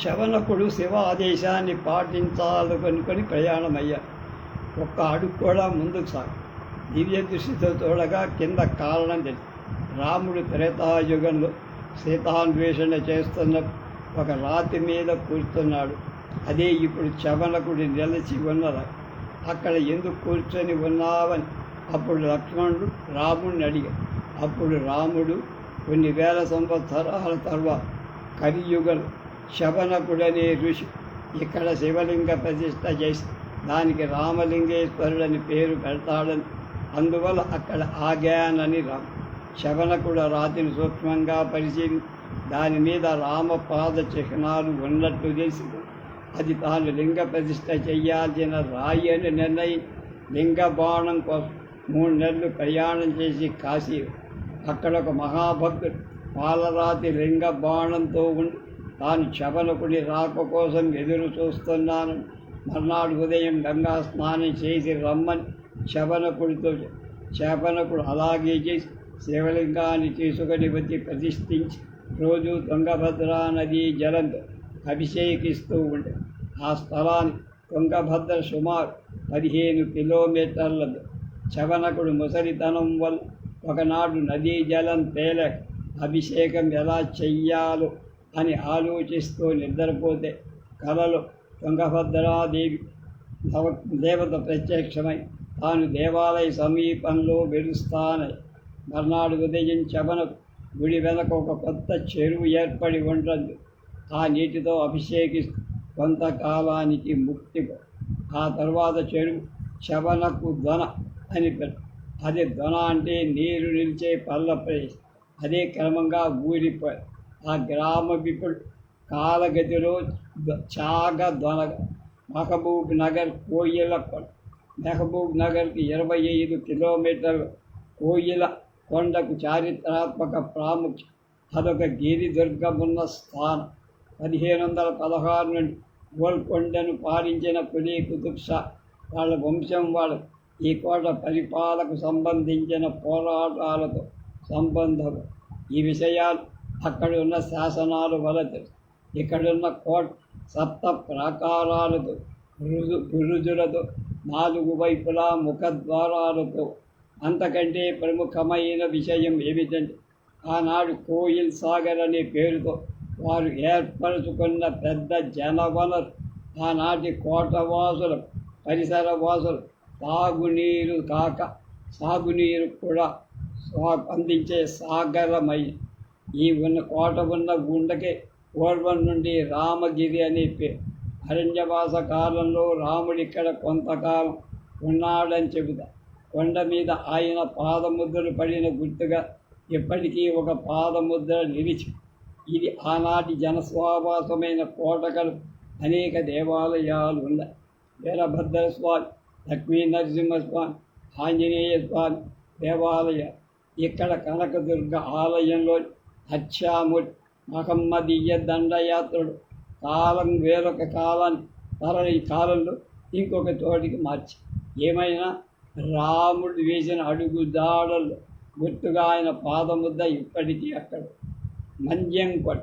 శవనకుడు శివ ఆదేశాన్ని పాటించాలనుకొని ప్రయాణమయ్యాడు. ఒక్క అడుగు కూడా ముందుకు సాగు. దివ్య దృష్టితో చూడగా కింద కారణం తెలుసు. రాముడు త్రేతాయుగంలో సీతాన్వేషణ చేస్తున్న ఒక రాతి మీద కూర్చున్నాడు. అదే ఇప్పుడు శవనకుడు నిలిచి ఉన్నదా. అక్కడ ఎందుకు కూర్చొని ఉన్నావని అప్పుడు లక్ష్మణుడు రాముడిని అడిగాడు. అప్పుడు రాముడు కొన్ని వేల సంవత్సరాల తర్వాత కలియుగం శవనకుడనే ఋషి ఇక్కడ శివలింగ ప్రతిష్ఠ చేసి దానికి రామలింగేశ్వరుడని పేరు పెడతాడని, అందువల్ల అక్కడ ఆగానని శవనకుడు రాతిని సూక్ష్మంగా పరిశీలించి దాని మీద రామపాద చిహ్నాలు ఉన్నట్టు తెలిసి అది తాను లింగ ప్రతిష్ఠ చెయ్యాల్సిన రాయి అని నిర్ణయించి లింగ బాణం కోసం 3 నెలలు ప్రయాణం చేసి కాశీ అక్కడ ఒక మహాభక్తుడు పాలరాతి లింగ బాణంతో ఉండి తాను శవనకుడి రాక కోసం ఎదురు చూస్తున్నాను. మర్నాడు ఉదయం గంగా స్నానం చేసి రమ్మని శవనకుడు అలాగే చేసి శివలింగాన్ని తీసుకొని వచ్చి ప్రతిష్ఠించి రోజు తుంగభద్రా నదీ జలంతో అభిషేకిస్తూ ఉండే. ఆ స్థలాన్ని తుంగభద్ర సుమారు 15 కిలోమీటర్లది. శవనకుడు ముసలితనం వల్ల ఒకనాడు నదీ జలం తేలక అభిషేకం ఎలా చెయ్యాలో అని ఆలోచిస్తూ నిద్రపోతే కలలో తుంగభద్రాదేవి దేవత ప్రత్యక్షమై తాను దేవాలయ సమీపంలో వెలుస్తానని. మర్నాడు ఉదయం శవనకు గుడి వెనక ఒక కొత్త చెరువు ఏర్పడి ఉంటుంది. ఆ నీటితో అభిషేకిస్తూ కొంతకాలానికి ముక్తి. ఆ తర్వాత చెరువు శవనకు దొన అని పెట్టు. అదే దొన అంటే నీరు నిలిచే పల్ల ప్రదేశం. అదే క్రమంగా ఊరిపోయి ఆ గ్రామ విపుడు కాలగతిలో చాగ దొనగా మహబూబ్ నగర్ కోయిల కొండ. మహబూబ్ నగర్కి 25 కిలోమీటర్లు. కోయిల కొండకు చారిత్రాత్మక ప్రాముఖ్యం. అదొక గిరిదుర్గమున్న స్థానం. 1516 నుండి గోల్కొండను పాలించిన కులీ కుతుబ్ షా వాళ్ళ వంశం వాళ్ళు ఈ కోట పరిపాలకు సంబంధించిన పోరాటాలతో సంబంధం. ఈ విషయాలు అక్కడ ఉన్న శాసనాలు వల్ల తెలుసు. ఇక్కడున్న కోట 7 ప్రాకారాలతో బురుజులతో 4 వైపులా ముఖద్వారాలతో. అంతకంటే ప్రముఖమైన విషయం ఏమిటంటే ఆనాడు కోయిల్ సాగర్ అనే పేరుతో వారు ఏర్పరచుకున్న పెద్ద జనవనరు. ఆనాటి కోటవాసులు పరిసర వాసులు తాగునీరు కాక సాగునీరు కూడా అందించే సాగరమై ఈ కోట ఉన్న గుండకే పూర్వం నుండి రామగిరి అనే పేరు. అరణ్యవాస కాలంలో రాముడు ఇక్కడ కొంతకాలం ఉన్నాడని చెబుతారు. కొండ మీద ఆయన పాదముద్రలు పడిన గుర్తుగా ఇప్పటికీ ఒక పాదముద్ర నిలిచి. ఇది ఆనాటి జనస్వావాసమైన కోటకలు అనేక దేవాలయాలు ఉన్నాయి. వీరభద్రస్వామి, లక్ష్మీ నరసింహస్వామి, ఆంజనేయ స్వామి దేవాలయాలు. ఇక్కడ కనకదుర్గ ఆలయంలో హత్యామూర్తి మహమ్మదీయ దండయాత్రుడు కాలం వేరొక కాలాన్ని కాలంలో ఇంకొక చోటికి మార్చి ఏమైనా రాముడు వేసిన అడుగు దాడలు గుర్తుగా ఆయన పాదముద్ద ఇప్పటికీ అక్కడ. మంజ్యంకొండ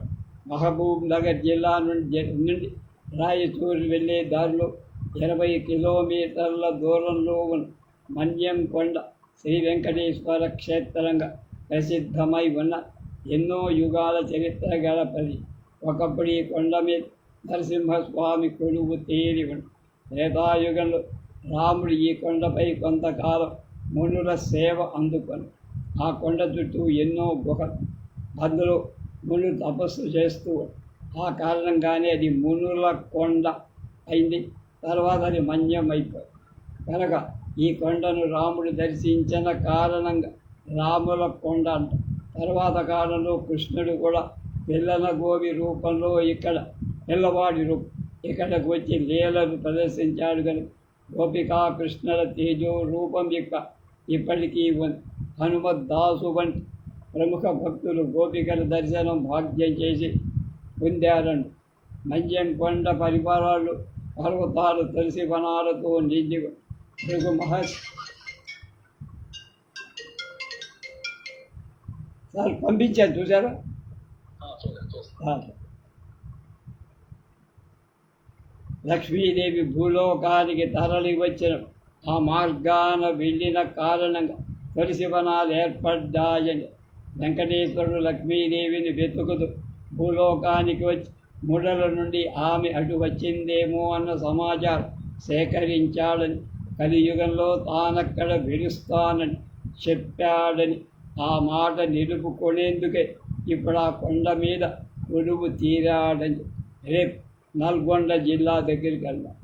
మహబూబ్ నగర్ జిల్లా నుండి రాయచూరు వెళ్ళే దారిలో 20 కిలోమీటర్ల దూరంలో ఉన్న మంజ్యంకొండ శ్రీ వెంకటేశ్వర క్షేత్రంగా ప్రసిద్ధమై ఉన్న ఎన్నో యుగాల చరిత్ర గలపది. ఒకప్పుడు ఈ కొండ మీద నరసింహస్వామి కొలువు తేలి ఉంది. త్రేతాయుగంలో రాముడు ఈ కొండపై కొంతకాలం మునుల సేవ అందుకొని ఆ కొండ చుట్టూ ఎన్నో గుహలు, అందులో మునులు తపస్సు చేస్తూ ఆ కారణంగానే అది మునుల కొండ అయింది. తర్వాత అది మన్యం అయిపోయింది. కనుక ఈ కొండను రాముడు దర్శించిన కారణంగా రాముల కొండ అంట. తర్వాత కాలంలో కృష్ణుడు కూడా పిల్లల గోవి రూపంలో పిల్లవాడి రూపం ఇక్కడికి వచ్చి లీలను ప్రదర్శించాడు కనుక గోపికా కృష్ణుల తేజో రూపం ఇప్పటికీ ఉంది. హనుమద్దాసు వంటి ప్రముఖ భక్తులు గోపికల దర్శనం భాగ్యం చేసి పొందారండి. మంజ్యంకొండ పరివారాలు పర్వతాలు తులసి వనాలతో నిండి భృగు మహర్షి సార్ పంపించారు చూసారా. లక్ష్మీదేవి భూలోకానికి తరలి వచ్చిన ఆ మార్గాన వెళ్ళిన కారణంగా తులసి వనాలు ఏర్పడ్డాయని వెంకటేశ్వరుడు లక్ష్మీదేవిని వెతుకుతూ భూలోకానికి వచ్చి ముడల నుండి ఆమె అటు వచ్చిందేమో అన్న సమాచారం సేకరించాడని కలియుగంలో తానక్కడ వెలుస్తానని చెప్పాడని ఆ మాట నిలుపుకునేందుకే ఇప్పుడు ఆ కొండ మీద కొలువు తీరాడని రేపు నల్గొండ జిల్లా దగ్గరికి వెళ్దాం.